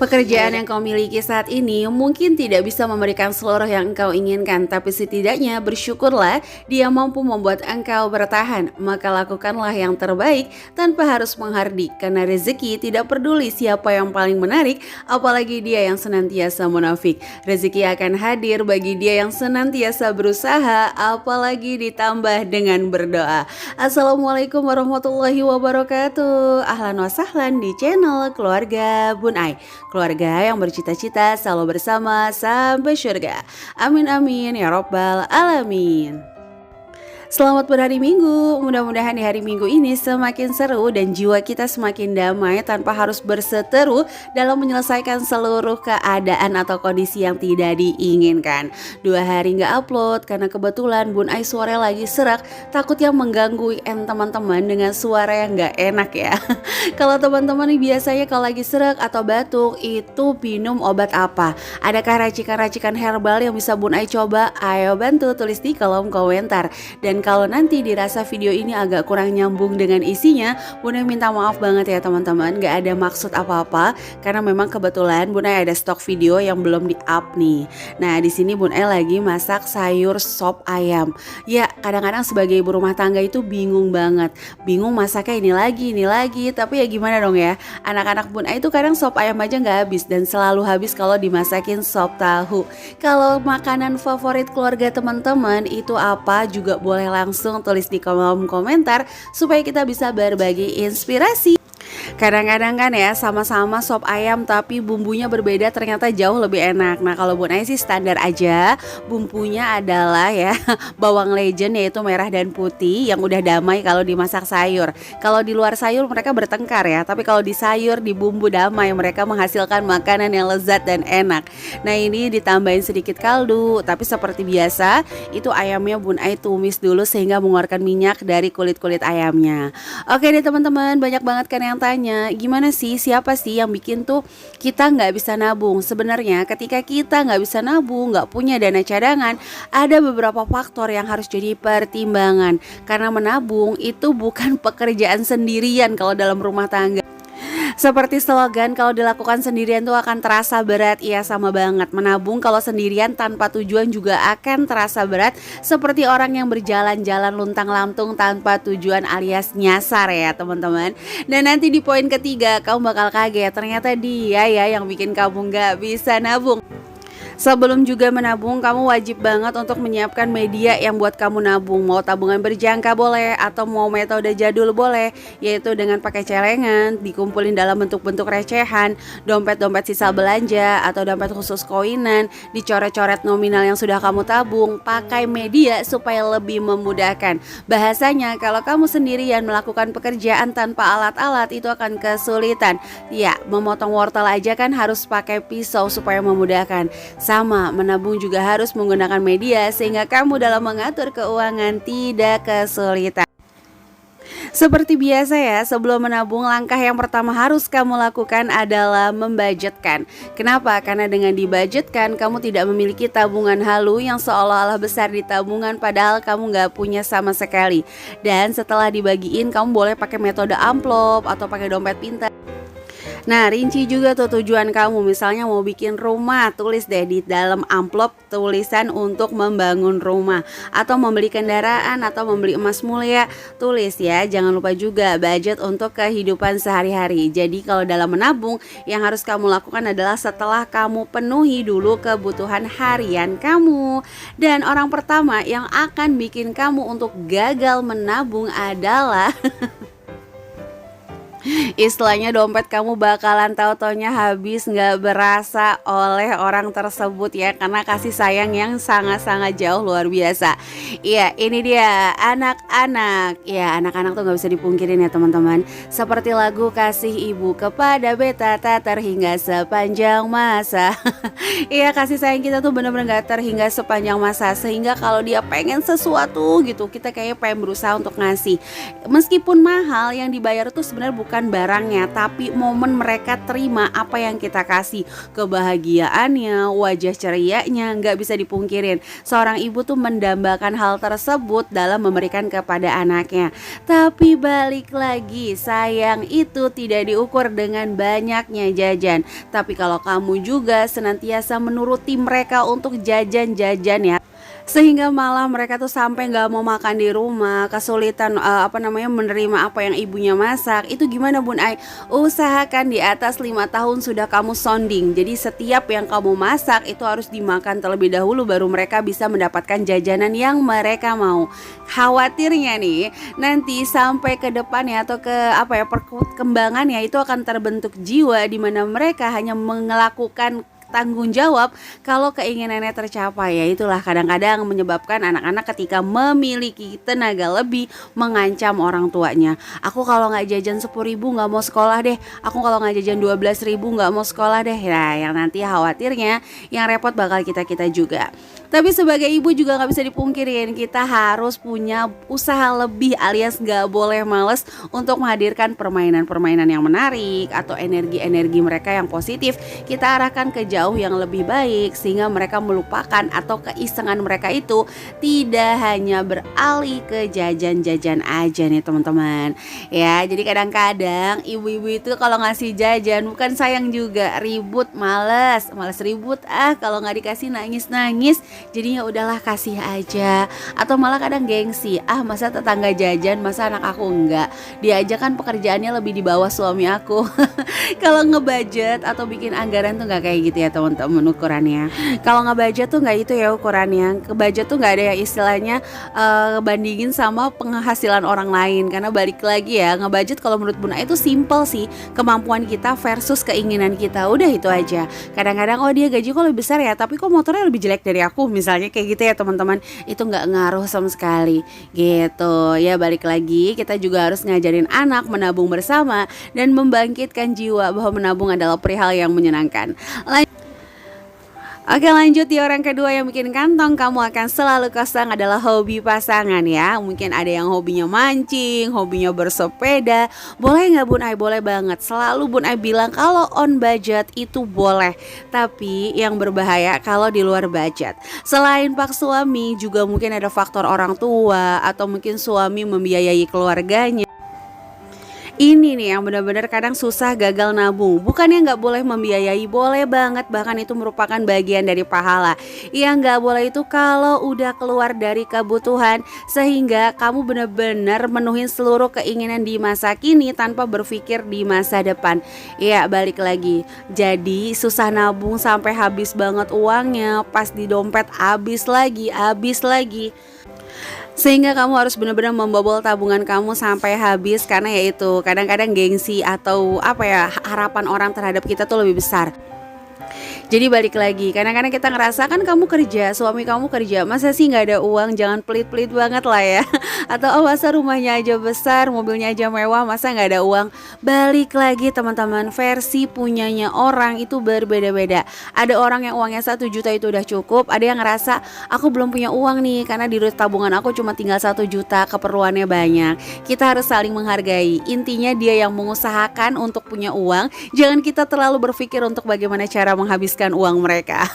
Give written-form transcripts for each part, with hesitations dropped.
Pekerjaan yang kau miliki saat ini mungkin tidak bisa memberikan seluruh yang engkau inginkan, tapi setidaknya bersyukurlah dia mampu membuat engkau bertahan. Maka lakukanlah yang terbaik tanpa harus menghardik, karena rezeki tidak peduli siapa yang paling menarik, apalagi dia yang senantiasa munafik. Rezeki akan hadir bagi dia yang senantiasa berusaha, apalagi ditambah dengan berdoa. Assalamualaikum warahmatullahi wabarakatuh. Ahlan wa sahlan di channel Keluarga Bun Ai. Keluarga yang bercita-cita selalu bersama sampai surga. Amin amin ya robbal alamin. Selamat berhari Minggu, mudah-mudahan di hari Minggu ini semakin seru dan jiwa kita semakin damai tanpa harus berseteru dalam menyelesaikan seluruh keadaan atau kondisi yang tidak diinginkan. 2 hari nggak upload karena kebetulan Bun Ai suara lagi serak, takutnya mengganggu weekend teman-teman dengan suara yang nggak enak ya. Kalau teman-teman biasanya kalau lagi serak atau batuk itu minum obat apa? Adakah racikan-racikan herbal yang bisa Bun Ai coba? Ayo bantu tulis di kolom komentar. Dan kalau nanti dirasa video ini agak kurang nyambung dengan isinya, Bun Ai minta maaf banget ya teman-teman, gak ada maksud apa-apa karena memang kebetulan Bun Ai ada stok video yang belum di-up nih. Nah, di sini Bun Ai lagi masak sayur sop ayam. Ya, kadang-kadang sebagai ibu rumah tangga itu bingung banget. Bingung masaknya ini lagi, tapi ya gimana dong ya? Anak-anak Bun Ai itu kadang sop ayam aja nggak habis dan selalu habis kalau dimasakin sop tahu. Kalau makanan favorit keluarga teman-teman itu apa juga boleh langsung tulis di kolom komentar supaya kita bisa berbagi inspirasi. Kadang-kadang kan ya sama-sama sop ayam tapi bumbunya berbeda ternyata jauh lebih enak. Nah kalau Bun Ai sih standar aja, bumbunya adalah ya bawang legend yaitu merah dan putih yang udah damai kalau dimasak sayur. Kalau di luar sayur mereka bertengkar ya, tapi kalau di sayur di bumbu damai mereka menghasilkan makanan yang lezat dan enak. Nah ini ditambahin sedikit kaldu, tapi seperti biasa itu ayamnya Bun Ai tumis dulu sehingga mengeluarkan minyak dari kulit-kulit ayamnya. Oke deh teman-teman, banyak banget kan yang tanya gimana sih, siapa sih yang bikin tuh kita nggak bisa nabung. Sebenarnya ketika kita nggak bisa nabung, nggak punya dana cadangan, ada beberapa faktor yang harus jadi pertimbangan. Karena menabung itu bukan pekerjaan sendirian kalau dalam rumah tangga. Seperti slogan, kalau dilakukan sendirian tuh akan terasa berat. Iya sama banget, menabung kalau sendirian tanpa tujuan juga akan terasa berat. Seperti orang yang berjalan-jalan luntang-lantung tanpa tujuan alias nyasar ya teman-teman. Dan nanti di poin ketiga kamu bakal kaget, ternyata dia ya yang bikin kamu gak bisa nabung. Sebelum juga menabung, kamu wajib banget untuk menyiapkan media yang buat kamu nabung. Mau tabungan berjangka boleh, atau mau metode jadul boleh, yaitu dengan pakai celengan, dikumpulin dalam bentuk-bentuk recehan, dompet-dompet sisa belanja, atau dompet khusus koinan, dicoret-coret nominal yang sudah kamu tabung, pakai media supaya lebih memudahkan. Bahasanya, kalau kamu sendirian melakukan pekerjaan tanpa alat-alat itu akan kesulitan. Ya, memotong wortel aja kan harus pakai pisau supaya memudahkan. Sama, menabung juga harus menggunakan media sehingga kamu dalam mengatur keuangan tidak kesulitan. Seperti biasa ya, sebelum menabung langkah yang pertama harus kamu lakukan adalah membudgetkan. Kenapa? Karena dengan dibudgetkan kamu tidak memiliki tabungan halu yang seolah-olah besar di tabungan padahal kamu nggak punya sama sekali. Dan setelah dibagiin kamu boleh pakai metode amplop atau pakai dompet pintar. Nah rinci juga tuh tujuan kamu, misalnya mau bikin rumah, tulis deh di dalam amplop tulisan untuk membangun rumah, atau membeli kendaraan atau membeli emas mulia, tulis ya. Jangan lupa juga budget untuk kehidupan sehari-hari. Jadi kalau dalam menabung yang harus kamu lakukan adalah setelah kamu penuhi dulu kebutuhan harian kamu. Dan orang pertama yang akan bikin kamu untuk gagal menabung adalah istilahnya dompet kamu bakalan tahu-taunya habis nggak berasa oleh orang tersebut ya, karena kasih sayang yang sangat-sangat jauh luar biasa. Iya ini dia anak-anak. Ya anak-anak tuh nggak bisa dipungkirin ya teman-teman. Seperti lagu kasih ibu kepada beta tak terhingga sepanjang masa. Iya kasih sayang kita tuh bener-bener gak terhingga sepanjang masa, sehingga kalau dia pengen sesuatu gitu kita kayak pengen berusaha untuk ngasih. Meskipun mahal, yang dibayar tuh sebenarnya bukan bukan barangnya, tapi momen mereka terima apa yang kita kasih. Kebahagiaannya, wajah cerianya, nggak bisa dipungkirin. Seorang ibu tuh mendambakan hal tersebut dalam memberikan kepada anaknya. Tapi balik lagi, sayang itu tidak diukur dengan banyaknya jajan. Tapi kalau kamu juga senantiasa menuruti mereka untuk jajan-jajan ya, sehingga malah mereka tuh sampai nggak mau makan di rumah, kesulitan menerima apa yang ibunya masak. Itu gimana Bun Ai? Usahakan di atas 5 tahun sudah kamu sounding. Jadi setiap yang kamu masak itu harus dimakan terlebih dahulu, baru mereka bisa mendapatkan jajanan yang mereka mau. Khawatirnya nih nanti sampai ke depannya atau ke perkembangannya itu akan terbentuk jiwa di mana mereka hanya melakukan tanggung jawab kalau keinginannya tercapai. Ya itulah kadang-kadang menyebabkan anak-anak ketika memiliki tenaga lebih mengancam orang tuanya. Aku kalau nggak jajan 10.000 nggak mau sekolah deh, aku kalau nggak jajan 12.000 nggak mau sekolah deh. Nah yang nanti khawatirnya yang repot bakal kita juga. Tapi sebagai ibu juga nggak bisa dipungkirin, kita harus punya usaha lebih alias nggak boleh males untuk menghadirkan permainan-permainan yang menarik atau energi-energi mereka yang positif kita arahkan ke jauh yang lebih baik, sehingga mereka melupakan atau keisengan mereka itu tidak hanya beralih ke jajan-jajan aja nih teman-teman. Ya, jadi kadang-kadang ibu-ibu itu kalau ngasih jajan bukan sayang juga, ribut, males ribut, kalau nggak dikasih nangis-nangis. Jadinya udahlah kasih aja. Atau malah kadang gengsi, masa tetangga jajan, masa anak aku enggak. Dia aja kan pekerjaannya lebih di bawah suami aku. Kalau ngebudget atau bikin anggaran tuh nggak kayak gitu ya teman-teman ukurannya. Kalau ngebudget tuh nggak itu ya ukurannya. Budget tuh nggak ada ya istilahnya bandingin sama penghasilan orang lain. Karena balik lagi ya, ngebudget kalau menurut Bun Ai itu simple sih, kemampuan kita versus keinginan kita, udah itu aja. Kadang-kadang dia gaji kok lebih besar ya, tapi kok motornya lebih jelek dari aku, misalnya kayak gitu ya teman-teman. Itu nggak ngaruh sama sekali gitu ya. Balik lagi, kita juga harus ngajarin anak menabung bersama dan membangkitkan jiwa bahwa menabung adalah perihal yang menyenangkan. Oke, lanjut di orang kedua yang bikin kantong kamu akan selalu kosong adalah hobi pasangan ya. Mungkin ada yang hobinya mancing, hobinya bersepeda. Boleh nggak Bun Ai? Boleh banget. Selalu Bun Ai bilang kalau on budget itu boleh. Tapi yang berbahaya kalau di luar budget. Selain pak suami, juga mungkin ada faktor orang tua atau mungkin suami membiayai keluarganya. Ini nih yang benar-benar kadang susah gagal nabung. Bukannya nggak boleh membiayai, boleh banget, bahkan itu merupakan bagian dari pahala. Yang nggak boleh itu kalau udah keluar dari kebutuhan, sehingga kamu benar-benar menuhin seluruh keinginan di masa kini tanpa berpikir di masa depan. Ya balik lagi, jadi susah nabung sampai habis banget uangnya, pas di dompet habis lagi. Sehingga kamu harus benar-benar membobol tabungan kamu sampai habis, karena ya itu kadang-kadang gengsi atau harapan orang terhadap kita tuh lebih besar. Jadi balik lagi, kadang-kadang kita ngerasa kan kamu kerja, suami kamu kerja, masa sih nggak ada uang, jangan pelit-pelit banget lah ya. Atau masa rumahnya aja besar, mobilnya aja mewah, masa nggak ada uang. Balik lagi teman-teman, versi punyanya orang itu berbeda-beda. Ada orang yang uangnya 1 juta itu udah cukup, ada yang ngerasa aku belum punya uang nih karena di tabungan aku cuma tinggal 1 juta, keperluannya banyak. Kita harus saling menghargai. Intinya dia yang mengusahakan untuk punya uang, jangan kita terlalu berpikir untuk bagaimana cara menghabiskan uang mereka.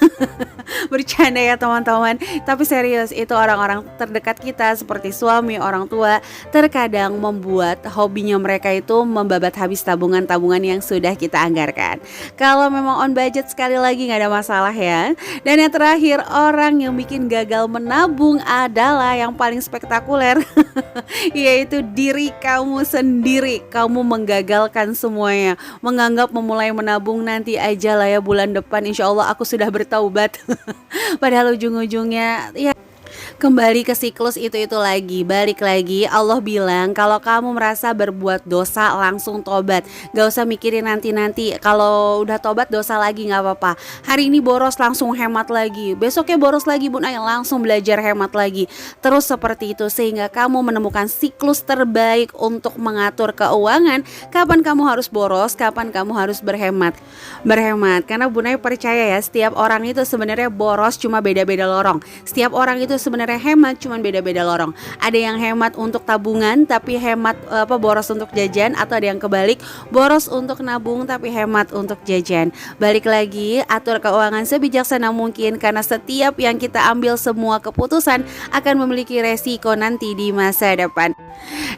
Bercanda ya teman-teman, tapi serius, itu orang-orang terdekat kita seperti suami, orang tua, terkadang membuat hobinya mereka itu membabat habis tabungan-tabungan yang sudah kita anggarkan. Kalau memang on budget sekali lagi nggak ada masalah ya. Dan yang terakhir, orang yang bikin gagal menabung adalah yang paling spektakuler. Yaitu diri kamu sendiri. Kamu menggagalkan semuanya, menganggap memulai menabung nanti aja lah ya, bulan depan insya Allah aku sudah bertaubat. Padahal ujung-ujungnya ya kembali ke siklus itu lagi. Balik lagi, Allah bilang kalau kamu merasa berbuat dosa langsung tobat, gak usah mikirin nanti kalau udah tobat dosa lagi gak apa-apa. Hari ini boros langsung hemat lagi, besoknya boros lagi Bun Ai langsung belajar hemat lagi. Terus seperti itu sehingga kamu menemukan siklus terbaik untuk mengatur keuangan. Kapan kamu harus boros, kapan kamu harus berhemat. Karena Bun Ai percaya ya, setiap orang itu sebenarnya boros cuma beda-beda lorong. Setiap orang itu sebenarnya sebenarnya hemat, cuman beda-beda lorong. Ada yang hemat untuk tabungan tapi hemat boros untuk jajan, atau ada yang kebalik, boros untuk nabung tapi hemat untuk jajan. Balik lagi, atur keuangan sebijaksana mungkin karena setiap yang kita ambil, semua keputusan akan memiliki resiko nanti di masa depan.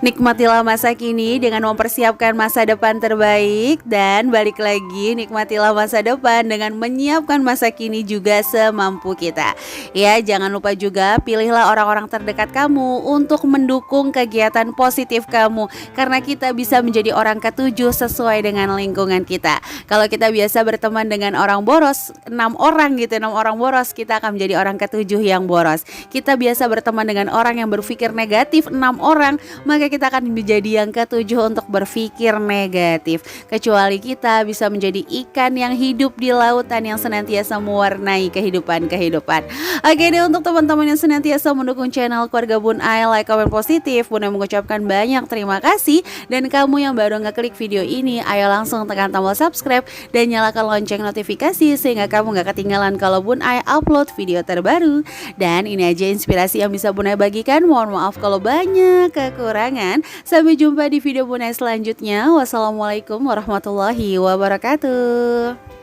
Nikmatilah masa kini dengan mempersiapkan masa depan terbaik, dan balik lagi, nikmatilah masa depan dengan menyiapkan masa kini juga semampu kita. Ya, jangan lupa juga pilihlah orang-orang terdekat kamu untuk mendukung kegiatan positif kamu, karena kita bisa menjadi orang ketujuh sesuai dengan lingkungan kita. Kalau kita biasa berteman dengan orang boros, 6 orang gitu, 6 orang boros, kita akan menjadi orang ketujuh yang boros. Kita biasa berteman dengan orang yang berpikir negatif, 6 orang, maka kita akan menjadi yang ketujuh untuk berpikir negatif. Kecuali kita bisa menjadi ikan yang hidup di lautan yang senantiasa mewarnai kehidupan. Oke deh, untuk teman-teman yang senantiasa mendukung channel keluarga Bun Ai, like, komen positif, Bun Ai mengucapkan banyak terima kasih. Dan kamu yang baru ngeklik video ini, ayo langsung tekan tombol subscribe dan nyalakan lonceng notifikasi sehingga kamu gak ketinggalan kalau Bun Ai upload video terbaru. Dan ini aja inspirasi yang bisa Bun Ai bagikan. Mohon maaf kalau banyak kekurangan. Sampai jumpa di video Bun Ai selanjutnya. Wassalamualaikum warahmatullahi wabarakatuh.